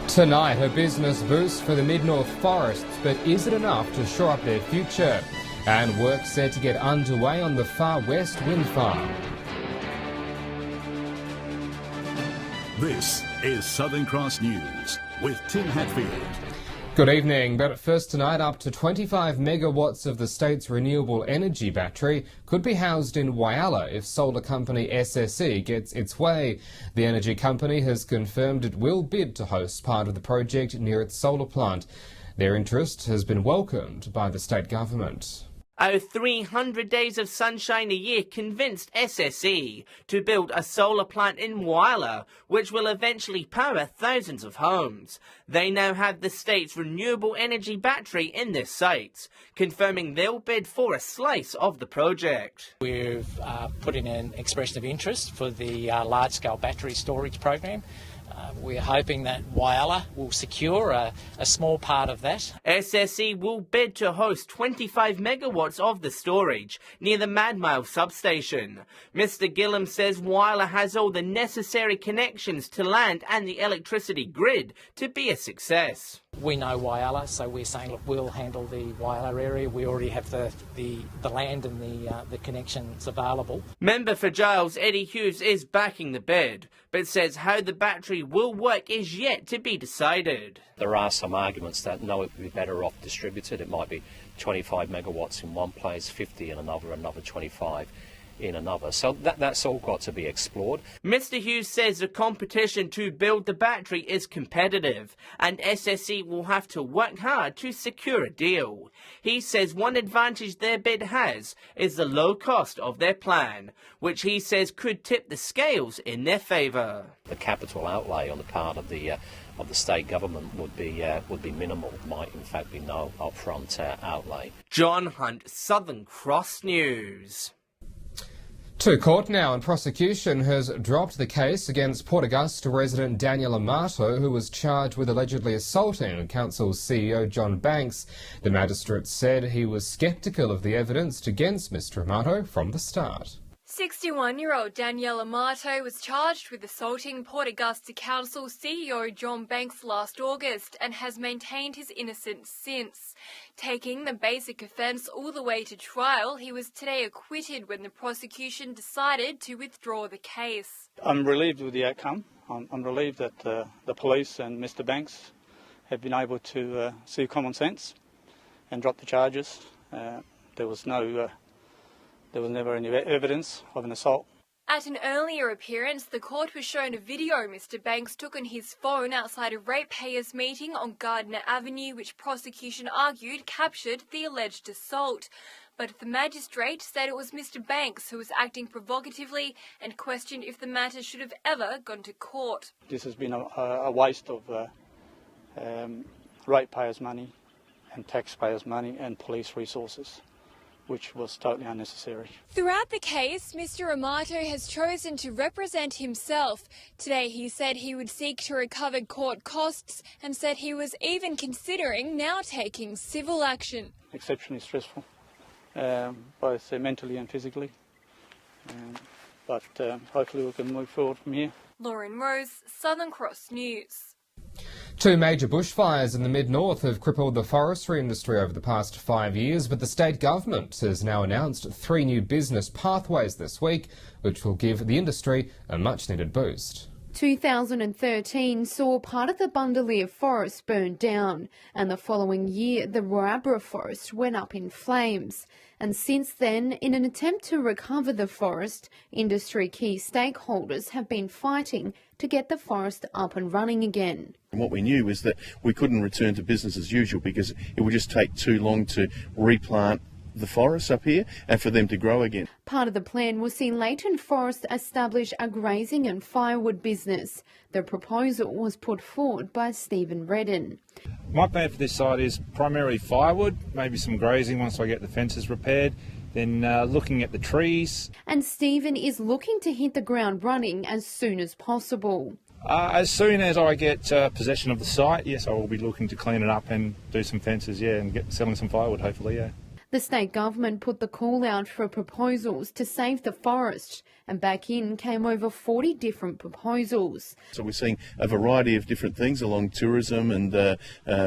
Tonight, a business boost for the Mid-North forests, but is it enough to shore up their future? And work set to get underway on the Far West wind farm. This is Southern Cross News with Tim Hatfield. Good evening, but first tonight, up to 25 megawatts of the state's renewable energy battery could be housed in Whyalla if solar company SSE gets its way. The energy company has confirmed it will bid to host part of the project near its solar plant. Their interest has been welcomed by the state government. 300 days of sunshine a year convinced SSE to build a solar plant in Whyalla, which will eventually power thousands of homes. They now have the state's renewable energy battery in their sights, confirming they'll bid for a slice of the project. We've put in an expression of interest for the large-scale battery storage program. We're hoping that Whyalla will secure a small part of that. SSE will bid to host 25 megawatts of the storage near the Madmile substation. Mr Gillam says Whyalla has all the necessary connections to land and the electricity grid to be a success. We know Whyalla, so we're saying, look, we'll handle the Whyalla area. We already have the land and the connections available. Member for Giles, Eddie Hughes, is backing the bid, but says how the battery will work is yet to be decided. There are some arguments that no, it would be better off distributed. It might be 25 megawatts in one place, 50 in another 25 in another. So that's all got to be explored. Mr Hughes says the competition to build the battery is competitive and SSE will have to work hard to secure a deal. He says one advantage their bid has is the low cost of their plan, which he says could tip the scales in their favour. The capital outlay on the part of the state government would be minimal. Might in fact be no upfront outlay. John Hunt, Southern Cross News. To court now, and prosecution has dropped the case against Port Augusta resident Daniel Amato, who was charged with allegedly assaulting Council's CEO John Banks. The magistrate said he was sceptical of the evidence against Mr Amato from the start. 61-year-old Daniel Amato was charged with assaulting Port Augusta Council CEO John Banks last August and has maintained his innocence since. Taking the basic offence all the way to trial, he was today acquitted when the prosecution decided to withdraw the case. I'm relieved with the outcome. I'm relieved that the police and Mr Banks have been able to see common sense and drop the charges. There was never any evidence of an assault. At an earlier appearance, the court was shown a video Mr Banks took on his phone outside a ratepayers meeting on Gardner Avenue, which prosecution argued captured the alleged assault. But the magistrate said it was Mr Banks who was acting provocatively and questioned if the matter should have ever gone to court. This has been a waste of ratepayers' money and taxpayers' money and police resources, which was totally unnecessary. Throughout the case, Mr Amato has chosen to represent himself. Today he said he would seek to recover court costs and said he was even considering now taking civil action. Exceptionally stressful, both mentally and physically, but hopefully we can move forward from here. Lauren Rose, Southern Cross News. Two major bushfires in the mid-north have crippled the forestry industry over the past 5 years, but the state government has now announced 3 new business pathways this week, which will give the industry a much-needed boost. 2013 saw part of the Bundalia forest burn down, and the following year the Roabra forest went up in flames. And since then, in an attempt to recover the forest, industry key stakeholders have been fighting to get the forest up and running again. And what we knew was that we couldn't return to business as usual because it would just take too long to replant the forests up here and for them to grow again. Part of the plan was see Leighton Forest establish a grazing and firewood business. The proposal was put forward by Stephen Redden. My plan for this site is primarily firewood, maybe some grazing once I get the fences repaired, then looking at the trees. And Stephen is looking to hit the ground running as soon as possible. As soon as I get possession of the site, yes, I will be looking to clean it up and do some fences, and selling some firewood, hopefully, The state government put the call out for proposals to save the forest, and back in came over 40 different proposals. So we're seeing a variety of different things along tourism and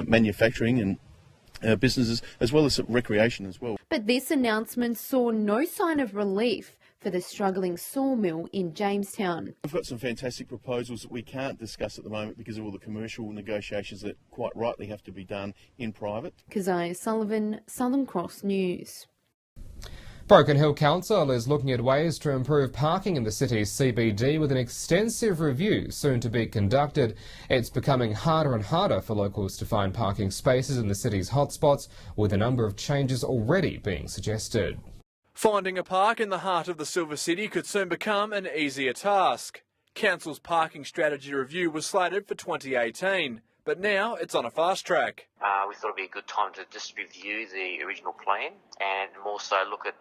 manufacturing and businesses, as well as recreation as well. But this announcement saw no sign of relief for the struggling sawmill in Jamestown. We've got some fantastic proposals that we can't discuss at the moment because of all the commercial negotiations that quite rightly have to be done in private. Keziah Sullivan, Southern Cross News. Broken Hill Council is looking at ways to improve parking in the city's CBD with an extensive review soon to be conducted. It's becoming harder and harder for locals to find parking spaces in the city's hotspots, with a number of changes already being suggested. Finding a park in the heart of the Silver City could soon become an easier task. Council's parking strategy review was slated for 2018, but now it's on a fast track. We thought it'd be a good time to just review the original plan and more so look at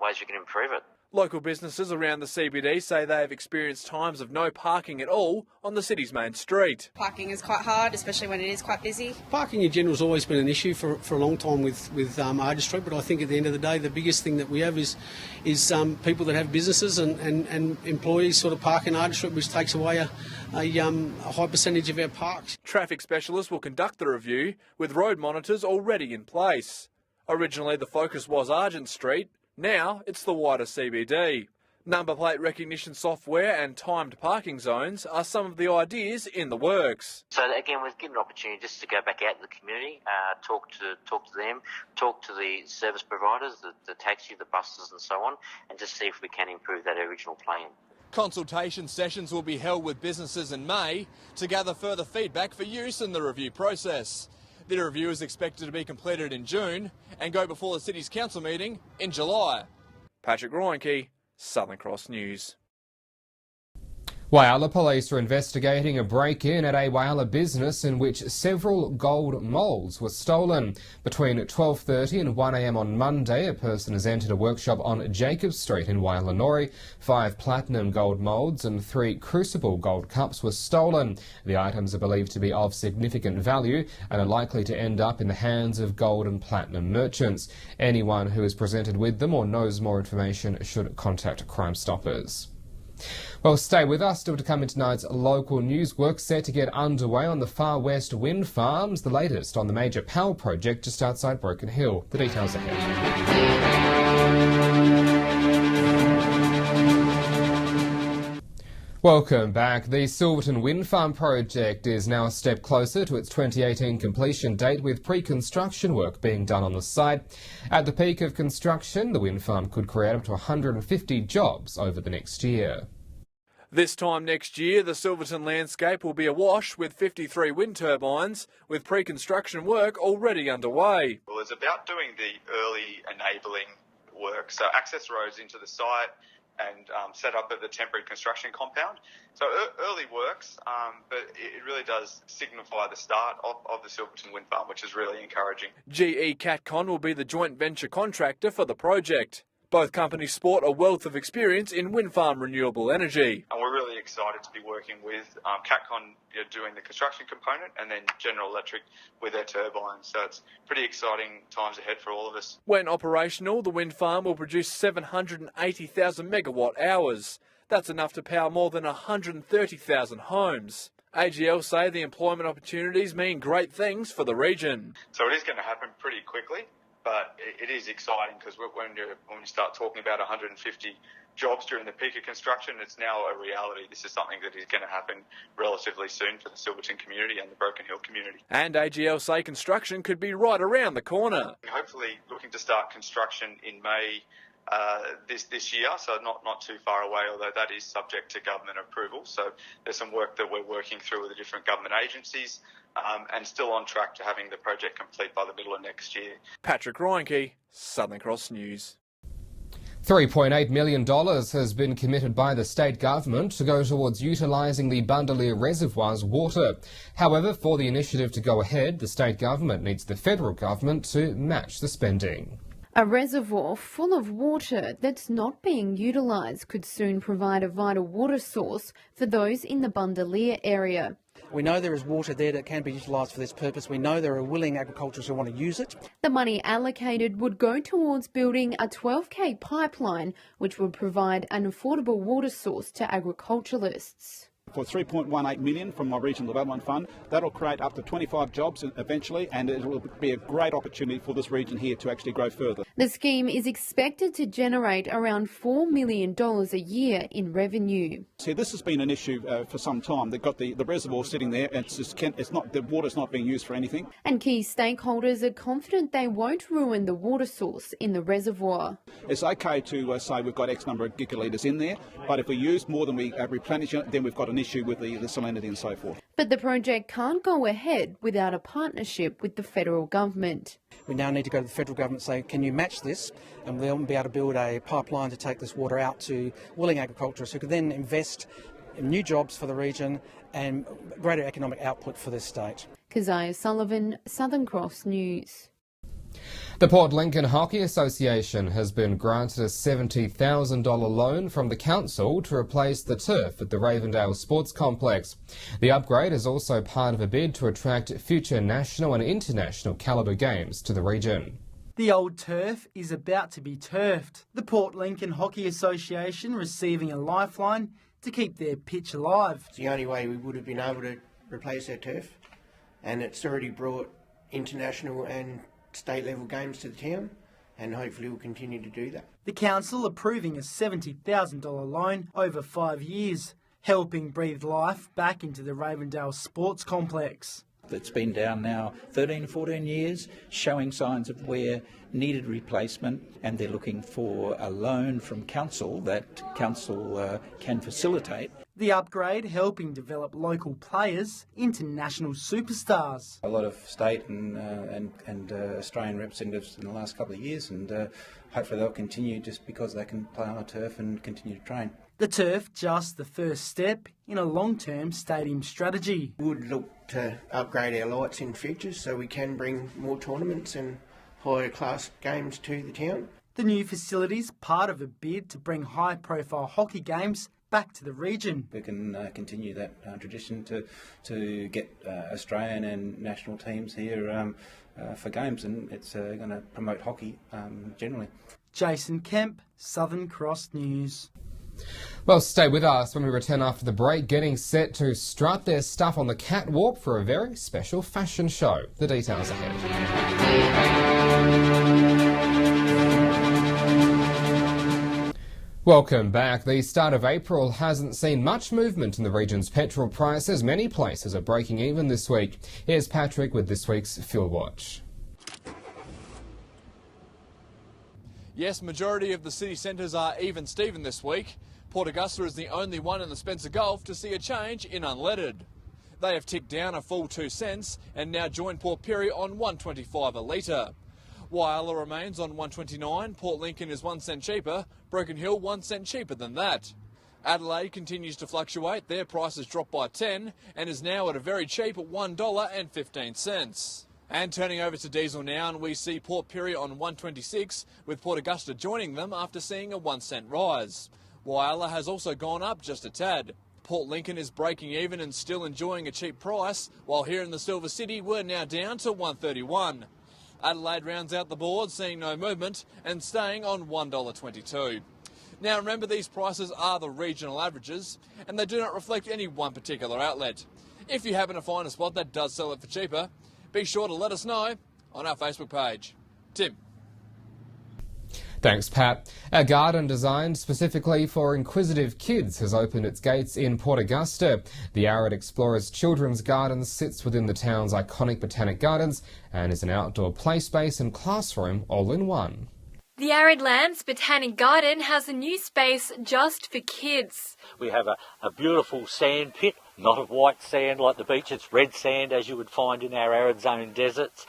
ways we can improve it. Local businesses around the CBD say they have experienced times of no parking at all on the city's main street. Parking is quite hard, especially when it is quite busy. Parking in general has always been an issue for a long time with Arid Street, but I think at the end of the day the biggest thing that we have is people that have businesses and employees sort of park in Arid Street, which takes away a high percentage of our parks. Traffic specialists will conduct the review with road monitors already in place. Originally the focus was Argent Street. Now it's the wider CBD. Number plate recognition software and timed parking zones are some of the ideas in the works. So again, we've given an opportunity just to go back out to the community, talk to them, talk to the service providers, the taxi, the buses and so on, and just see if we can improve that original plan. Consultation sessions will be held with businesses in May to gather further feedback for use in the review process. The review is expected to be completed in June and go before the City's Council meeting in July. Patrick Reinke, Southern Cross News. Whyalla police are investigating a break-in at a Whyalla business in which several gold moulds were stolen. Between 12:30 and 1 a.m. on Monday, a person has entered a workshop on Jacob Street in Whyalla. 5 platinum gold moulds and 3 crucible gold cups were stolen. The items are believed to be of significant value and are likely to end up in the hands of gold and platinum merchants. Anyone who is presented with them or knows more information should contact Crime Stoppers. Well, stay with us. Still to come in tonight's local news. Work set to get underway on the Far West wind farms. The latest on the major power project just outside Broken Hill. The details ahead. Welcome back. The Silverton Wind Farm project is now a step closer to its 2018 completion date, with pre-construction work being done on the site. At the peak of construction, the wind farm could create up to 150 jobs over the next year. This time next year, the Silverton landscape will be awash with 53 wind turbines, with pre-construction work already underway. Well, it's about doing the early enabling work, so access roads into the site and set up of the temporary construction compound. So early works, but it really does signify the start of the Silverton Wind Farm, which is really encouraging. GE Catcon will be the joint venture contractor for the project. Both companies sport a wealth of experience in wind farm renewable energy. And we're really excited to be working with Catcon doing the construction component and then General Electric with their turbines. So it's pretty exciting times ahead for all of us. When operational, the wind farm will produce 780,000 megawatt hours. That's enough to power more than 130,000 homes. AGL say the employment opportunities mean great things for the region. So it is going to happen pretty quickly. But it is exciting because when you start talking about 150 jobs during the peak of construction, it's now a reality. This is something that is going to happen relatively soon for the Silverton community and the Broken Hill community. And AGL say construction could be right around the corner. Hopefully looking to start construction in May this year, so not too far away, although that is subject to government approval. So there's some work that we're working through with the different government agencies and still on track to having the project complete by the middle of next year. Patrick Reinke, Southern Cross News. $3.8 million has been committed by the state government to go towards utilising the Bundalia Reservoir's water. However, for the initiative to go ahead, the state government needs the federal government to match the spending. A reservoir full of water that's not being utilised could soon provide a vital water source for those in the Bundalia area. We know there is water there that can be utilised for this purpose. We know there are willing agriculturists who want to use it. The money allocated would go towards building a 12k pipeline, which would provide an affordable water source to agriculturalists. For $3.18 million from my Regional Development Fund, that'll create up to 25 jobs eventually, and it will be a great opportunity for this region here to actually grow further. The scheme is expected to generate around $4 million a year in revenue. See, this has been an issue for some time. They've got the reservoir sitting there, and the water's not being used for anything. And key stakeholders are confident they won't ruin the water source in the reservoir. It's okay to say we've got X number of gigalitres in there, but if we use more than we replenish it, then we've got an issue with the salinity and so forth. But the project can't go ahead without a partnership with the federal government. We now need to go to the federal government and say, can you match this? And we'll be able to build a pipeline to take this water out to willing agriculturists who could then invest in new jobs for the region and greater economic output for this state. Keziah Sullivan, Southern Cross News. The Port Lincoln Hockey Association has been granted a $70,000 loan from the council to replace the turf at the Ravendale Sports Complex. The upgrade is also part of a bid to attract future national and international calibre games to the region. The old turf is about to be turfed. The Port Lincoln Hockey Association receiving a lifeline to keep their pitch alive. It's the only way we would have been able to replace our turf, and it's already brought international and state level games to the town, and hopefully we'll continue to do that. The council approving a $70,000 loan over 5 years, helping breathe life back into the Ravendale Sports Complex. It's been down now 13, 14 years, showing signs of wear, needed replacement, and they're looking for a loan from council that council can facilitate. The upgrade helping develop local players into national superstars. A lot of state and Australian representatives in the last couple of years, and hopefully they'll continue just because they can play on a turf and continue to train. The turf just the first step in a long-term stadium strategy. We would look to upgrade our lights in future so we can bring more tournaments and higher class games to the town. The new facilities part of a bid to bring high-profile hockey games back to the region. We can continue that tradition to get Australian and national teams here for games, and it's going to promote hockey generally. Jason Kemp, Southern Cross News. Well, stay with us when we return after the break, getting set to strut their stuff on the catwalk for a very special fashion show. The details ahead. Welcome back. The start of April hasn't seen much movement in the region's petrol prices. Many places are breaking even this week. Here's Patrick with this week's Fuel Watch. Yes, majority of the city centres are even Steven this week. Port Augusta is the only one in the Spencer Gulf to see a change in unleaded. They have ticked down a full 2 cents and now join Port Pirie on $1.25 a litre. Whyalla remains on $1.29, Port Lincoln is 1 cent cheaper, Broken Hill 1 cent cheaper than that. Adelaide continues to fluctuate, their prices dropped by 10 and is now at a very cheap at $1.15. And turning over to diesel now, and we see Port Pirie on $1.26, with Port Augusta joining them after seeing a 1 cent rise. Whyalla has also gone up just a tad. Port Lincoln is breaking even and still enjoying a cheap price, while here in the Silver City we're now down to $1.31. Adelaide rounds out the board, seeing no movement and staying on $1.22. Now remember, these prices are the regional averages and they do not reflect any one particular outlet. If you happen to find a spot that does sell it for cheaper, be sure to let us know on our Facebook page. Tim. Thanks, Pat. A garden designed specifically for inquisitive kids has opened its gates in Port Augusta. The Arid Explorers Children's Garden sits within the town's iconic botanic gardens and is an outdoor play space and classroom all in one. The Arid Lands Botanic Garden has a new space just for kids. We have a beautiful sand pit, not of white sand like the beach, it's red sand as you would find in our arid zone deserts.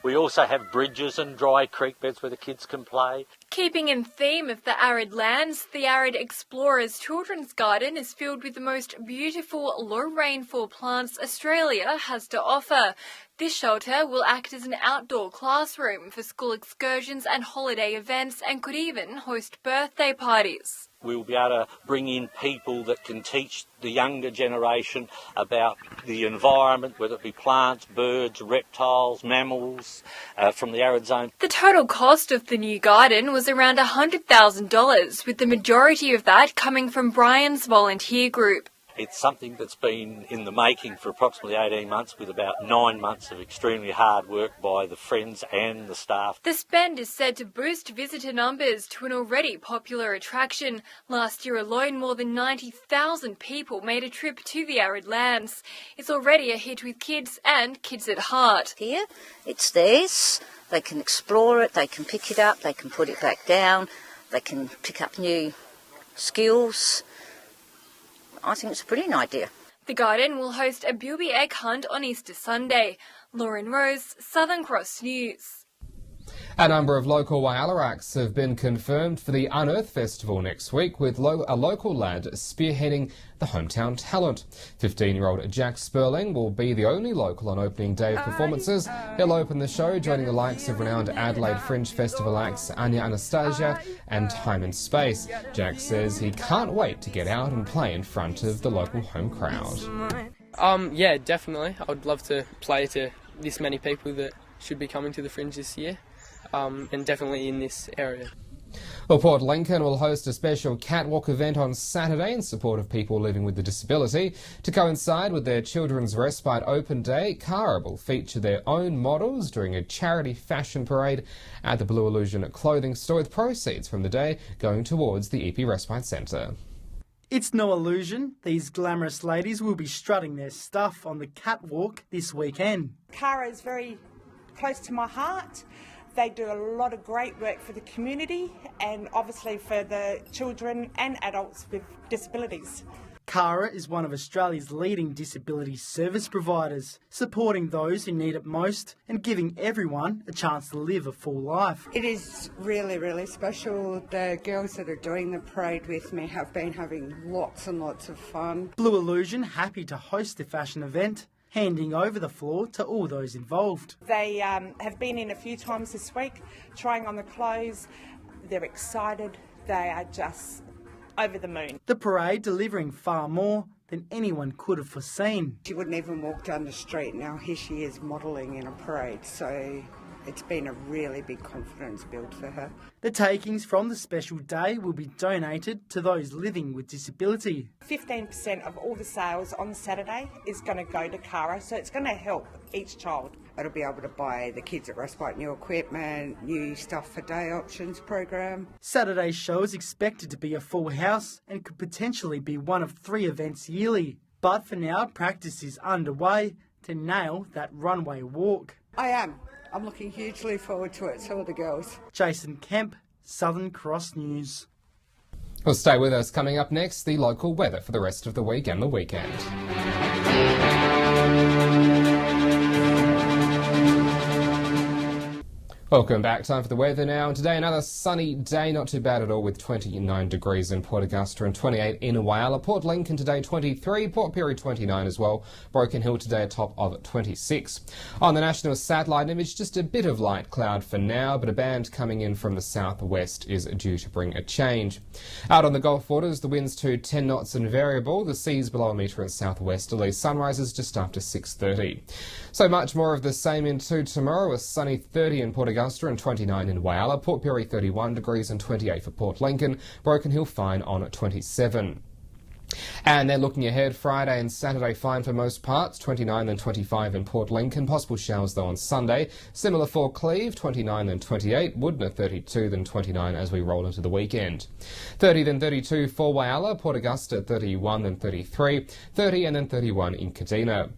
We also have bridges and dry creek beds where the kids can play. Keeping in theme of the Arid Lands, the Arid Explorers Children's Garden is filled with the most beautiful low rainfall plants Australia has to offer. This shelter will act as an outdoor classroom for school excursions and holiday events and could even host birthday parties. We'll be able to bring in people that can teach the younger generation about the environment, whether it be plants, birds, reptiles, mammals, from the arid zone. The total cost of the new garden was around $100,000, with the majority of that coming from Brian's volunteer group. It's something that's been in the making for approximately 18 months, with about 9 months of extremely hard work by the friends and the staff. The spend is said to boost visitor numbers to an already popular attraction. Last year alone, more than 90,000 people made a trip to the Arid Lands. It's already a hit with kids and kids at heart. Here, it's theirs. They can explore it, they can pick it up, they can put it back down, they can pick up new skills. I think it's a brilliant idea. The garden will host a bilby egg hunt on Easter Sunday. Lauren Rose, Southern Cross News. A number of local Whyalla acts have been confirmed for the Unearth Festival next week, with a local lad spearheading the hometown talent. 15-year-old Jack Sperling will be the only local on opening day of performances. He'll open the show, joining the likes of renowned Adelaide Fringe Festival acts Anya Anastasia and Time and Space. Jack says he can't wait to get out and play in front of the local home crowd. Yeah, definitely. I would love to play to this many people that should be coming to the Fringe this year. And definitely in this area. Well, Port Lincoln will host a special catwalk event on Saturday in support of people living with a disability. To coincide with their Children's Respite Open Day, Cara will feature their own models during a charity fashion parade at the Blue Illusion clothing store, with proceeds from the day going towards the EP Respite Centre. It's no illusion, these glamorous ladies will be strutting their stuff on the catwalk this weekend. Cara is very close to my heart. They do a lot of great work for the community and obviously for the children and adults with disabilities. Cara is one of Australia's leading disability service providers, supporting those who need it most and giving everyone a chance to live a full life. It is really, really special. The girls that are doing the parade with me have been having lots and lots of fun. Blue Illusion happy to host the fashion event, handing over the floor to all those involved. They have been in a few times this week, trying on the clothes. They're excited. They are just over the moon. The parade delivering far more than anyone could have foreseen. She wouldn't even walk down the street. Now here she is modelling in a parade, so it's been a really big confidence build for her. The takings from the special day will be donated to those living with disability. 15% of all the sales on Saturday is going to go to Cara, so it's going to help each child. It'll be able to buy the kids at Respite new equipment, new stuff for day options program. Saturday's show is expected to be a full house and could potentially be one of 3 events yearly. But for now, practice is underway to nail that runway walk. I am. I'm looking hugely forward to it, so are the girls. Jason Kemp, Southern Cross News. Well, stay with us. Coming up next, the local weather for the rest of the week and the weekend. Welcome back. Time for the weather now. And today another sunny day, not too bad at all, with 29 degrees in Port Augusta and 28 in Whyalla. Port Lincoln today 23, Port Pirie 29 as well. Broken Hill today a top of 26. On the national satellite image, just a bit of light cloud for now, but a band coming in from the southwest is due to bring a change. Out on the Gulf waters, the winds to 10 knots and variable. The seas below a metre in southwesterly. Sunrise is just after 6:30. So much more of the same into tomorrow. A sunny 30 in Port Augusta and 29 in Whyalla, Port Pirie 31 degrees and 28 for Port Lincoln, Broken Hill fine on 27. And then looking ahead, Friday and Saturday fine for most parts, 29 and 25 in Port Lincoln, possible showers though on Sunday. Similar for Cleve, 29 and 28, Woodner 32 then 29 as we roll into the weekend. 30 then 32 for Whyalla, Port Augusta 31 then 33, 30 and then 31 in Kadina.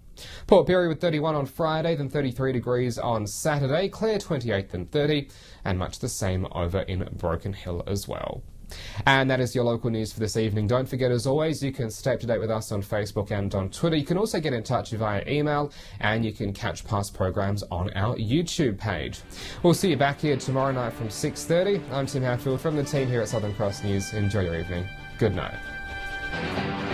Port Pirie with 31 on Friday, then 33 degrees on Saturday, Clare 28 then 30, and much the same over in Broken Hill as well. And that is your local news for this evening. Don't forget, as always, you can stay up to date with us on Facebook and on Twitter. You can also get in touch via email, and you can catch past programs on our YouTube page. We'll see you back here tomorrow night from 6:30. I'm Tim Hatfield from the team here at Southern Cross News. Enjoy your evening. Good night.